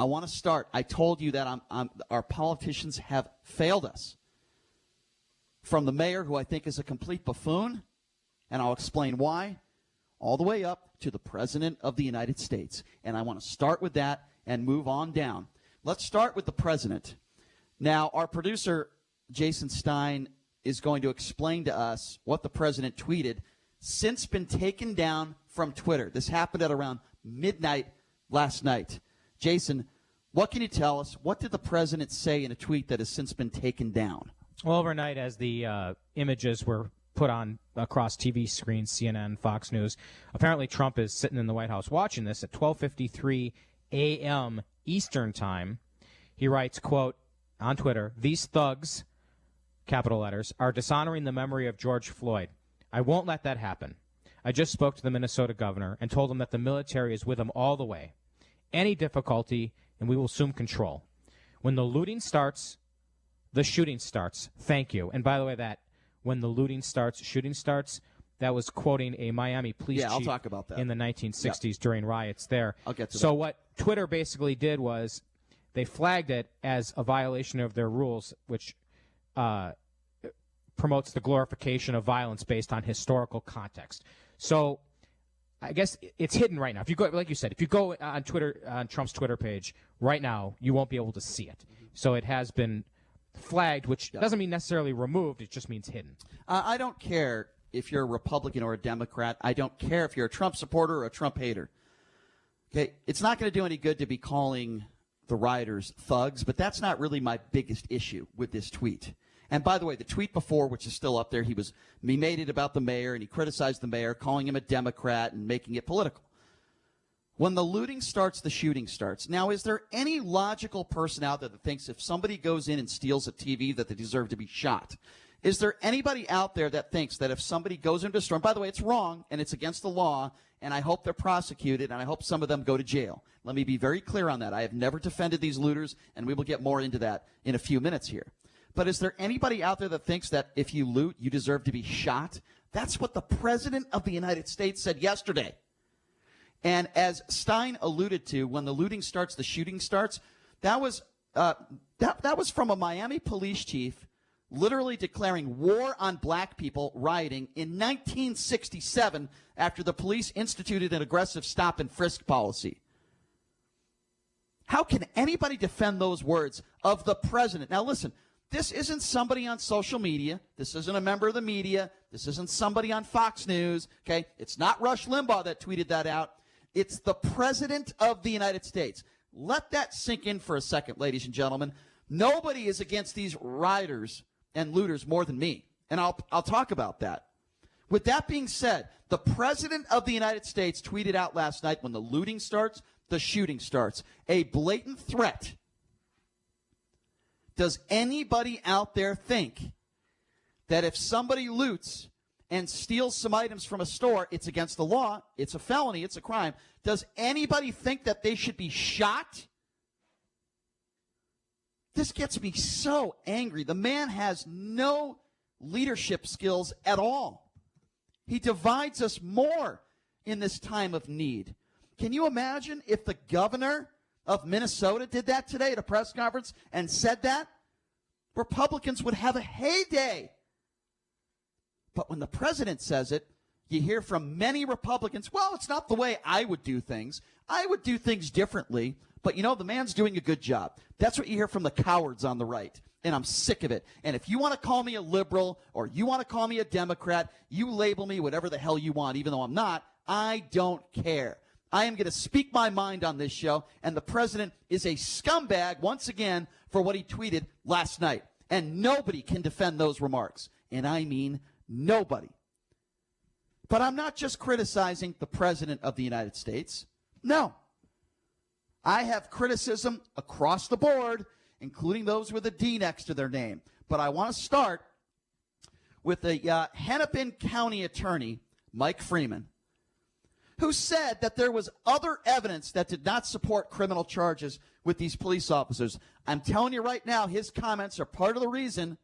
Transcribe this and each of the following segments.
I want to start. I told you that our politicians have failed us. From the mayor, who I think is a complete buffoon, and I'll explain why, all the way up to the President of the United States. And I want to start with that and move on down. Let's start with the President. Now, our producer, Jason Stein, is going to explain to us what the President tweeted, since been taken down from Twitter. This happened at around midnight last night. Jason, what can you tell us? What did the President say in a tweet that has since been taken down? Well, overnight, as the images were put on across TV screens, CNN, Fox News, apparently Trump is sitting in the White House watching this at 12:53 a.m. Eastern Time. He writes, quote, on Twitter, "These thugs," capital letters, "are dishonoring the memory of George Floyd. I won't let that happen. I just spoke to the Minnesota governor and told him that the military is with him all the way. Any difficulty, and we will assume control. When the looting starts, the shooting starts. Thank you." And by the way, that when the looting starts, shooting starts, that was quoting a Miami police chief I'll talk about that. in the 1960s during riots there. I'll get to that. So what Twitter basically did was they flagged it as a violation of their rules, which promotes the glorification of violence based on historical context. So I guess it's hidden right now. If you go, like you said, if you go on Twitter, on Trump's Twitter page right now, you won't be able to see it. So it has been flagged, which doesn't mean necessarily removed. It just means hidden. I don't care if you're a Republican or a Democrat. I don't care if you're a Trump supporter or a Trump hater. Okay, it's not going to do any good to be calling the rioters thugs, but that's not really my biggest issue with this tweet. And by the way, the tweet before, which is still up there, he made it about the mayor, and he criticized the mayor, calling him a Democrat and making it political. When the looting starts, the shooting starts. Now, is there any logical person out there that thinks if somebody goes in and steals a TV that they deserve to be shot? Is there anybody out there that thinks that if somebody goes into a store, and by the way, it's wrong and it's against the law, and I hope they're prosecuted, and I hope some of them go to jail. Let me be very clear on that. I have never defended these looters, and we will get more into that in a few minutes here. But is there anybody out there that thinks that if you loot, you deserve to be shot? That's what the President of the United States said yesterday. And as Stein alluded to, when the looting starts, the shooting starts, that was from a Miami police chief literally declaring war on black people rioting in 1967 after the police instituted an aggressive stop and frisk policy. How can anybody defend those words of the President? Now listen, this isn't somebody on social media. This isn't a member of the media. This isn't somebody on Fox News. Okay, it's not Rush Limbaugh that tweeted that out. It's the President of the United States. Let that sink in for a second, ladies and gentlemen. Nobody is against these rioters and looters more than me, and I'll talk about that. With that being said, the President of the United States tweeted out last night, when the looting starts, the shooting starts. A blatant threat. Does anybody out there think that if somebody loots and steals some items from a store, it's against the law, it's a felony, it's a crime? Does anybody think that they should be shot? This gets me so angry. The man has no leadership skills at all. He divides us more in this time of need. Can you imagine if the governor of Minnesota did that today at a press conference and said that? Republicans would have a heyday. But when the President says it, you hear from many Republicans, well, it's not the way I would do things. I would do things differently. But, you know, the man's doing a good job. That's what you hear from the cowards on the right. And I'm sick of it. And if you want to call me a liberal or you want to call me a Democrat, you label me whatever the hell you want, even though I'm not. I don't care. I am going to speak my mind on this show. And the President is a scumbag, once again, for what he tweeted last night. And nobody can defend those remarks. And I mean nobody. But I'm not just criticizing the President of the United States. No. I have criticism across the board, including those with a D next to their name. But I want to start with the Hennepin County Attorney, Mike Freeman, who said that there was other evidence that did not support criminal charges with these police officers. I'm telling you right now, his comments are part of the reason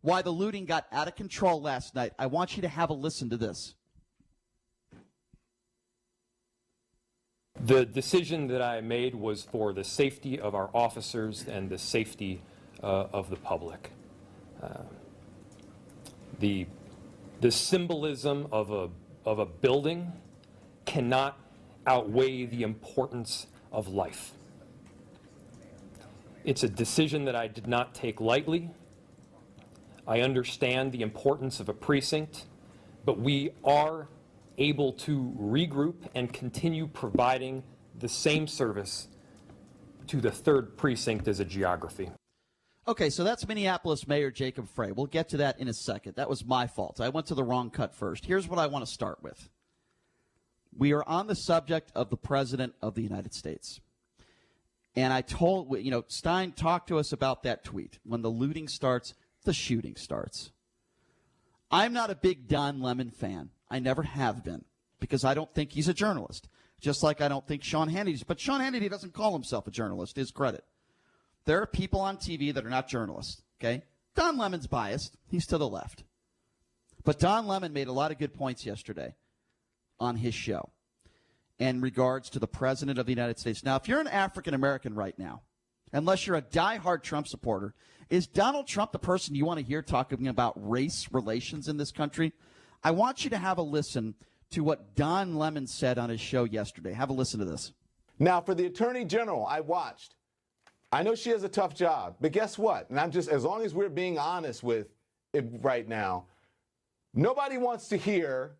why the looting got out of control last night. I want you to have a listen to this. The decision that I made was for the safety of our officers and the safety of the public. The symbolism of a building cannot outweigh the importance of life. It's a decision that I did not take lightly. I understand the importance of a precinct, but we are able to regroup and continue providing the same service to the 3rd precinct as a geography. Okay, so that's Minneapolis Mayor Jacob Frey. We'll get to that in a second. That was my fault. I went to the wrong cut first. Here's what I want to start with. We are on the subject of the President of the United States. And I told, Stein talked to us about that tweet. When the looting starts, the shooting starts. I'm not a big Don Lemon fan. I never have been, because I don't think he's a journalist. Just like I don't think Sean Hannity is. But Sean Hannity doesn't call himself a journalist, his credit. There are people on TV that are not journalists, okay? Don Lemon's biased. He's to the left. But Don Lemon made a lot of good points yesterday on his show in regards to the President of the United States. Now, if you're an African-American right now, unless you're a diehard Trump supporter, is Donald Trump the person you want to hear talking about race relations in this country? I want you to have a listen to what Don Lemon said on his show yesterday. Have a listen to this. Now, for the Attorney General, I watched. I know she has a tough job, but guess what? And as long as we're being honest with it right now, nobody wants to hear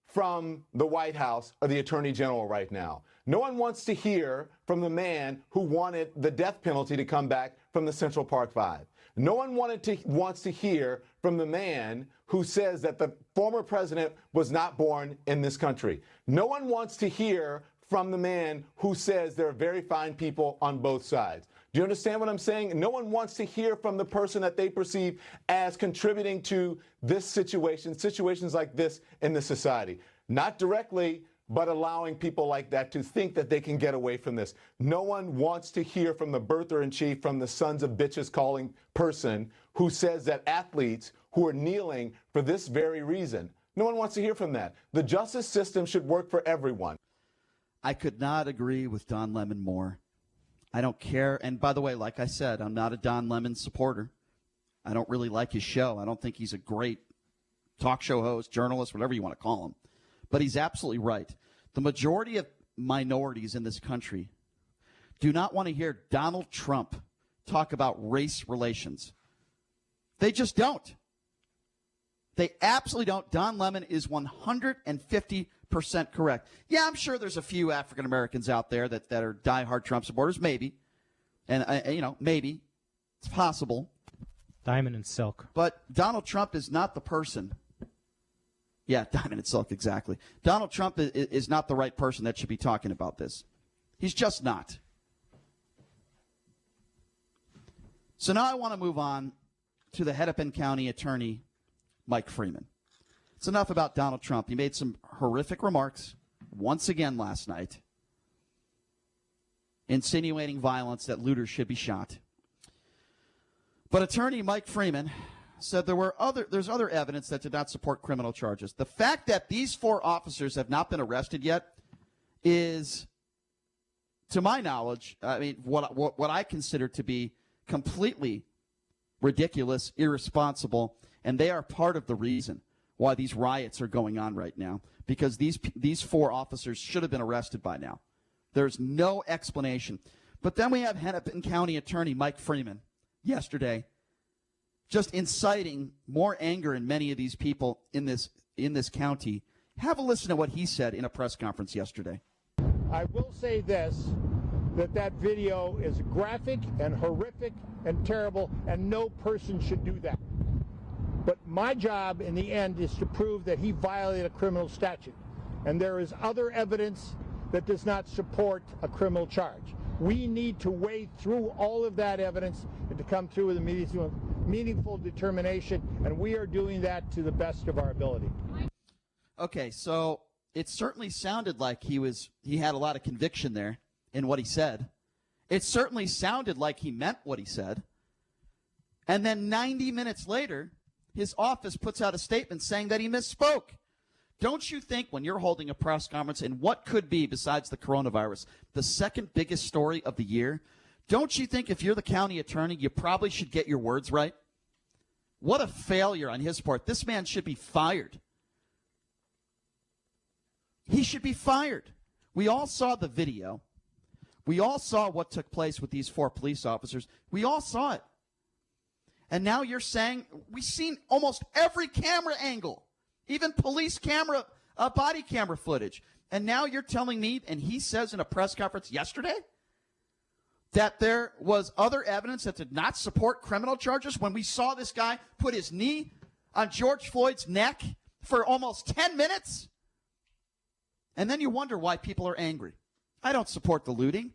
from the White House or the Attorney General right now. No one wants to hear from the man who wanted the death penalty to come back from the Central Park Five. No one wants to hear from the man who says that the former president was not born in this country. No one wants to hear from the man who says there are very fine people on both sides. Do you understand what I'm saying? No one wants to hear from the person that they perceive as contributing to this situation, situations like this in this society. Not directly, but allowing people like that to think that they can get away from this. No one wants to hear from the birther-in-chief, from the sons of bitches calling person who says that athletes who are kneeling for this very reason. No one wants to hear from that. The justice system should work for everyone. I could not agree with Don Lemon more. I don't care. And by the way, like I said, I'm not a Don Lemon supporter. I don't really like his show. I don't think he's a great talk show host, journalist, whatever you want to call him. But he's absolutely right. The majority of minorities in this country do not want to hear Donald Trump talk about race relations. They just don't. They absolutely don't. Don Lemon is 150% correct. Yeah, I'm sure there's a few African Americans out there that are diehard Trump supporters, maybe. And, maybe. It's possible. Diamond and silk. But Donald Trump is not the person. Yeah, diamond and silk, exactly. Donald Trump is not the right person that should be talking about this. He's just not. So now I want to move on to the Hennepin County Attorney, Mike Freeman. It's enough about Donald Trump. He made some horrific remarks once again last night, insinuating violence, that looters should be shot. But Attorney Mike Freeman said there's other evidence that did not support criminal charges. The fact that these 4 officers have not been arrested yet is, to my knowledge, what I consider to be completely ridiculous, irresponsible, and they are part of the reason why these riots are going on right now, because these 4 officers should have been arrested by now. There's no explanation. But then we have Hennepin County Attorney Mike Freeman yesterday just inciting more anger in many of these people in this county. Have a listen to what he said in a press conference yesterday. I will say this, that video is graphic and horrific and terrible, and no person should do that. But my job in the end is to prove that he violated a criminal statute. And there is other evidence that does not support a criminal charge. We need to wade through all of that evidence and to come through with a meaningful determination, and we are doing that to the best of our ability. Okay, so it certainly sounded like he had a lot of conviction there in what he said. It certainly sounded like he meant what he said. And then 90 minutes later, his office puts out a statement saying that he misspoke. Don't you think when you're holding a press conference in what could be, besides the coronavirus, the second biggest story of the year, don't you think if you're the county attorney, you probably should get your words right? What a failure on his part. This man should be fired. He should be fired. We all saw the video. We all saw what took place with these 4 police officers. We all saw it. And now you're saying we've seen almost every camera angle, even police camera, body camera footage. And now you're telling me, and he says in a press conference yesterday, that there was other evidence that did not support criminal charges when we saw this guy put his knee on George Floyd's neck for almost 10 minutes? And then you wonder why people are angry. I don't support the looting.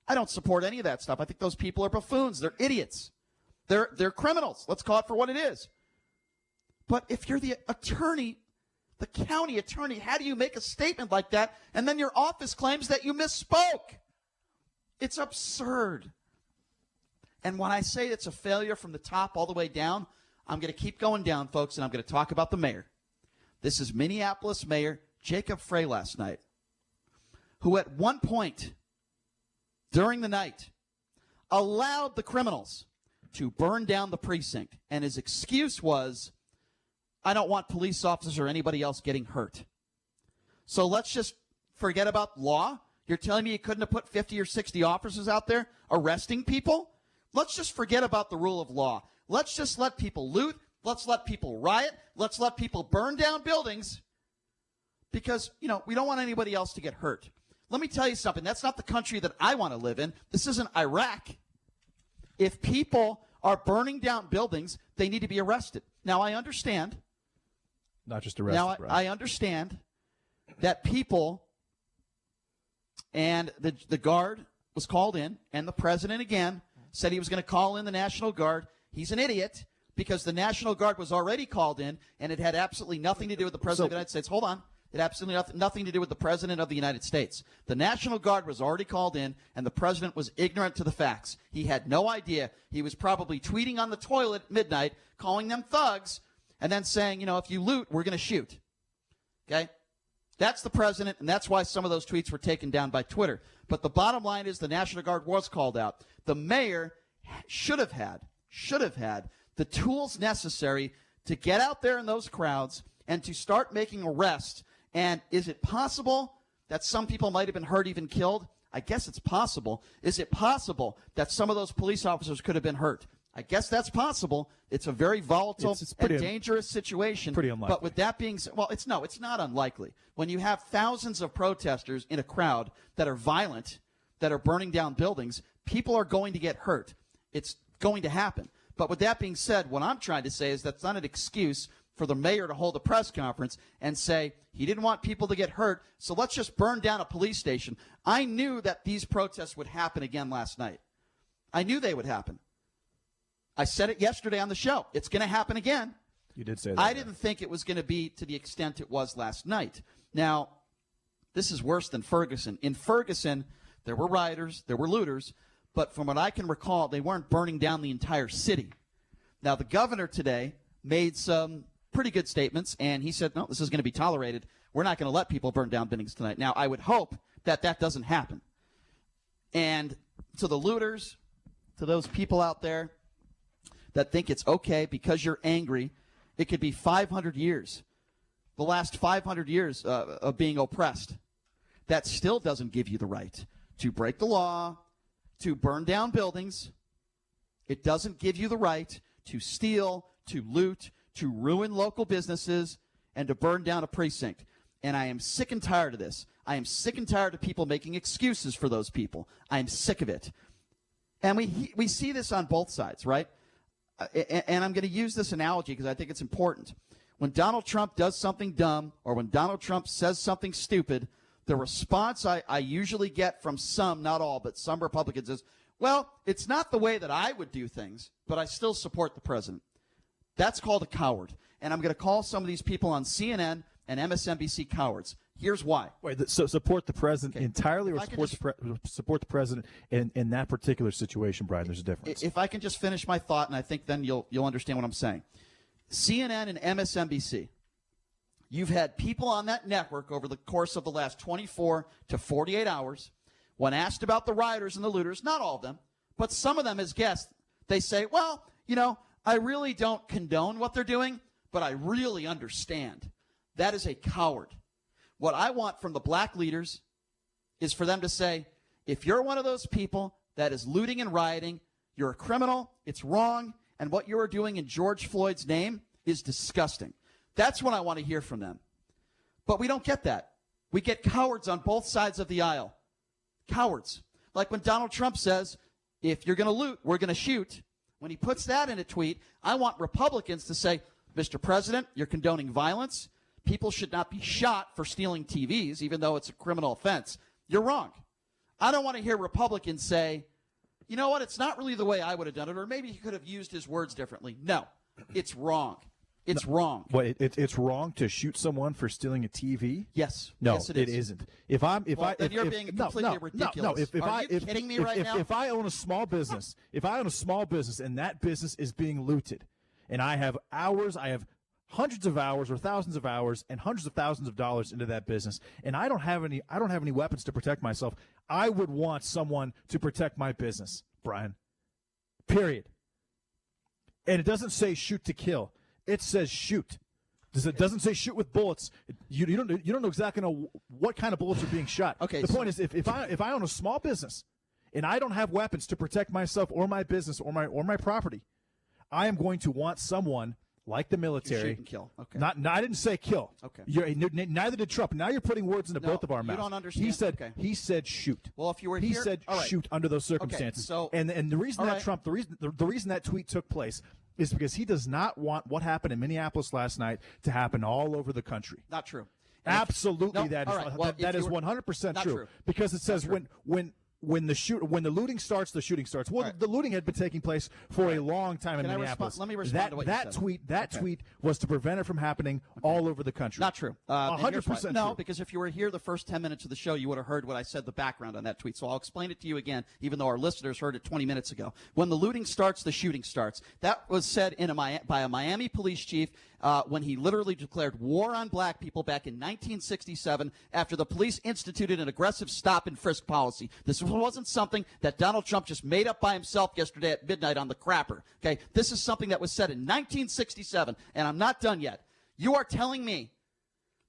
I don't support any of that stuff. I think those people are buffoons. They're idiots. They're criminals. Let's call it for what it is. But if you're the attorney, the county attorney, how do you make a statement like that and then your office claims that you misspoke? It's absurd. And when I say it's a failure from the top all the way down, I'm going to keep going down, folks, and I'm going to talk about the mayor. This is Minneapolis Mayor Jacob Frey last night, who at one point during the night allowed the criminals to burn down the precinct. And his excuse was, I don't want police officers or anybody else getting hurt. So let's just forget about law. You're telling me you couldn't have put 50 or 60 officers out there arresting people? Let's just forget about the rule of law. Let's just let people loot. Let's let people riot. Let's let people burn down buildings because, we don't want anybody else to get hurt. Let me tell you something. That's not the country that I want to live in. This isn't Iraq. If people are burning down buildings, they need to be arrested. Now, I understand. Not just arrested. Now, I understand that people and the guard was called in, and the president, again, said he was going to call in the National Guard. He's an idiot because the National Guard was already called in, and it had absolutely nothing to do with the president of the United States. Hold on. It had absolutely nothing to do with the president of the United States. The National Guard was already called in, and the president was ignorant to the facts. He had no idea. He was probably tweeting on the toilet at midnight, calling them thugs, and then saying, if you loot, we're going to shoot. Okay? That's the president, and that's why some of those tweets were taken down by Twitter. But the bottom line is the National Guard was called out. The mayor should have had the tools necessary to get out there in those crowds and to start making arrests. And is it possible that some people might have been hurt, even killed? I guess it's possible. Is it possible that some of those police officers could have been hurt? I guess that's possible. It's a very volatile and dangerous situation. Pretty unlikely. But with that being said, it's not unlikely. When you have thousands of protesters in a crowd that are violent, that are burning down buildings, people are going to get hurt. It's going to happen. But with that being said, what I'm trying to say is that's not an excuse for the mayor to hold a press conference and say he didn't want people to get hurt, so let's just burn down a police station. I knew that these protests would happen again last night. I knew they would happen. I said it yesterday on the show. It's going to happen again. You did say that. I didn't think it was going to be to the extent it was last night. Now, this is worse than Ferguson. In Ferguson, there were rioters, there were looters, but from what I can recall, they weren't burning down the entire city. Now, the governor today made some pretty good statements, and he said, no, this is going to be tolerated. We're not going to let people burn down buildings tonight. Now, I would hope that that doesn't happen. And to the looters, to those people out there that think it's okay because you're angry, it could be 500 years, the last 500 years of being oppressed. That still doesn't give you the right to break the law, to burn down buildings. It doesn't give you the right to steal, to loot, to ruin local businesses, and to burn down a precinct. And I am sick and tired of this. I am sick and tired of people making excuses for those people. I am sick of it. And we see this on both sides, right? And I'm going to use this analogy because I think it's important. When Donald Trump does something dumb or when Donald Trump says something stupid, the response I usually get from some, not all, but some Republicans is, well, it's not the way that I would do things, but I still support the president. That's called a coward. And I'm going to call some of these people on CNN and MSNBC cowards. Here's why. Wait, so support the president entirely, or support the president in that particular situation, Brian? There's a difference. If I can just finish my thought, and I think then you'll understand what I'm saying. CNN and MSNBC, You've had people on that network over the course of the last 24 to 48 hours, when asked about the rioters and the looters, not all of them, but some of them as guests, they say, well, I really don't condone what they're doing, but I really understand. That is a coward. What I want from the black leaders is for them to say, if you're one of those people that is looting and rioting, you're a criminal, it's wrong, and what you are doing in George Floyd's name is disgusting. That's what I want to hear from them. But we don't get that. We get cowards on both sides of the aisle. Cowards. Like when Donald Trump says, if you're going to loot, we're going to shoot. When he puts that in a tweet, I want Republicans to say, Mr. President, you're condoning violence. People should not be shot for stealing TVs, even though it's a criminal offense. You're wrong. I don't want to hear Republicans say, you know what, it's not really the way I would have done it, or maybe he could have used his words differently. No, it's wrong. It's wrong. What? It's wrong to shoot someone for stealing a TV? Yes. No, yes, it isn't. Then you're being completely ridiculous. Are you kidding me right now? If I own a small business, and that business is being looted, and I have hundreds of hours or thousands of hours and hundreds of thousands of dollars into that business, and I don't have any weapons to protect myself, I would want someone to protect my business, Brian. Period. And it doesn't say shoot to kill. It says shoot. It doesn't say shoot with bullets. You don't exactly know what kind of bullets are being shot. Okay. The point is, if I own a small business and I don't have weapons to protect myself or my business or my property, I am going to want someone like the military. Shoot and kill. Okay. I didn't say kill. Okay. Neither did Trump. Now you're putting words into both of our mouths. You don't understand. He said shoot. Well, if you were he here, said shoot under those circumstances. Okay, so, and the reason the reason that tweet took place is because he does not want what happened in Minneapolis last night to happen all over the country. Not true. Absolutely, that is 100% true. Because it says when the looting starts, the shooting starts. Well, the looting had been taking place for a long time in Minneapolis. Let me respond to what you said. That tweet was to prevent it from happening all over the country. Not true. 100% true. No, because if you were here the first 10 minutes of the show, you would have heard what I said, the background on that tweet. So I'll explain it to you again, even though our listeners heard it 20 minutes ago. When the looting starts, the shooting starts. That was said by a Miami police chief when he literally declared war on black people back in 1967 after the police instituted an aggressive stop and frisk policy. This wasn't something that Donald Trump just made up by himself yesterday at midnight on the crapper. Okay, this is something that was said in 1967, and I'm not done yet. You are telling me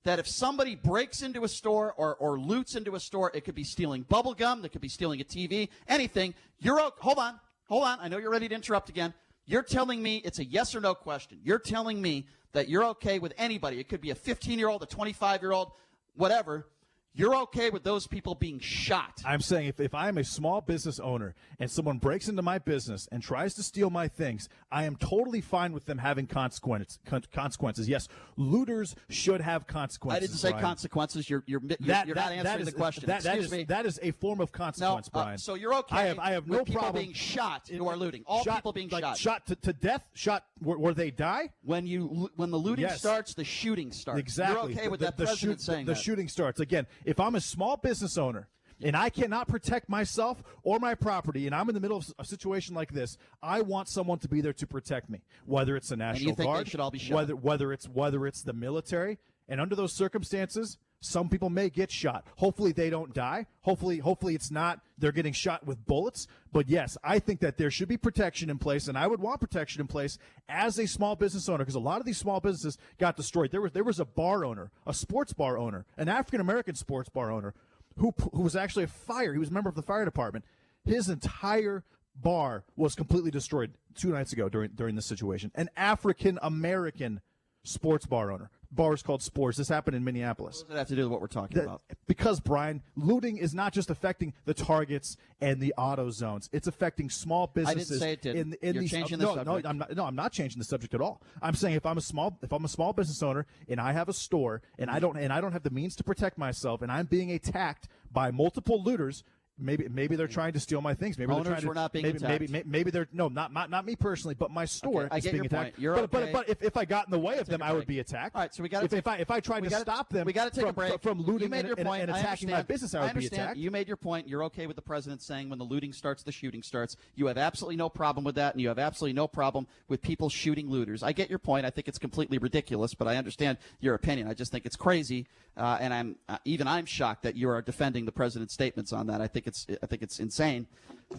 that if somebody breaks into a store or loots into a store, it could be stealing bubble gum, it could be stealing a TV, anything. Hold on. I know you're ready to interrupt again. You're telling me it's a yes or no question. You're telling me that you're okay with anybody. It could be a 15-year-old, a 25-year-old, whatever. You're okay with those people being shot. I'm saying if I'm a small business owner and someone breaks into my business and tries to steal my things, I am totally fine with them having consequences. Yes, looters should have consequences. I didn't say Brian. Consequences. You're not answering the question. Excuse me. That is a form of consequence, Brian. So you're okay I have no with people problem being shot who are looting. All people being shot. Shot to death? Shot where they die? When the looting starts, the shooting starts. Exactly. You're okay with that president saying that. The shooting starts. Again, if I'm a small business owner and I cannot protect myself or my property, and I'm in the middle of a situation like this, I want someone to be there to protect me. Whether it's the National Guard, they should all be shot? whether it's the military, and under those circumstances, some people may get shot. Hopefully they don't die. Hopefully it's not they're getting shot with bullets. But yes, I think that there should be protection in place, and I would want protection in place as a small business owner, because a lot of these small businesses got destroyed. There was a bar owner, a sports bar owner, an African American sports bar owner who was actually a fire. He was a member of the fire department. His entire bar was completely destroyed 2 nights ago during this situation. An African American sports bar owner. Bar is called Spores. This happened in Minneapolis. What does it have to do with what we're talking about? Because, Brian, looting is not just affecting the Targets and the auto zones. It's affecting small businesses. I didn't say it did. You're changing the subject. I'm not changing the subject at all. I'm saying if I'm a small business owner and I have a store and I don't have the means to protect myself and I'm being attacked by multiple looters, maybe they're trying to steal my things. Maybe Owners they're trying to, were not being maybe they're not me personally, but my store I is get being your attacked. point. You're but if I got in the way of them, I would be attacked. All right, so we got if I tried to stop them we got to take a break. from looting you made your point. and attacking my business, I would be understand. attacked. You made your point. You're okay with the president saying when the looting starts, the shooting starts. You have absolutely no problem with that, and you have absolutely no problem with people shooting looters. I get your point. I think it's completely ridiculous, but I understand your opinion. I just think it's crazy, and I'm shocked that you are defending the president's statements on that. I think it's insane.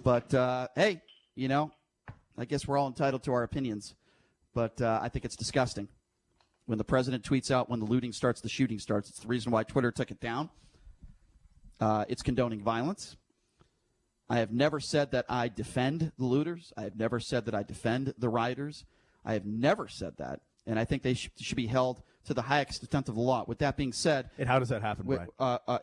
But hey, I guess we're all entitled to our opinions. But I think it's disgusting when the president tweets out when the looting starts, the shooting starts. It's the reason why Twitter took it down. It's condoning violence. I have never said that I defend the looters. I have never said that I defend the rioters. I have never said that. And I think they should be held to the highest extent of the law. With that being said, and how does that happen, Brian?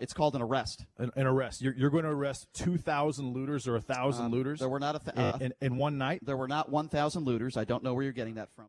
It's called an arrest. An arrest. You're going to arrest 2,000 looters or 1,000 looters? There were not in one night. There were not 1,000 looters. I don't know where you're getting that from.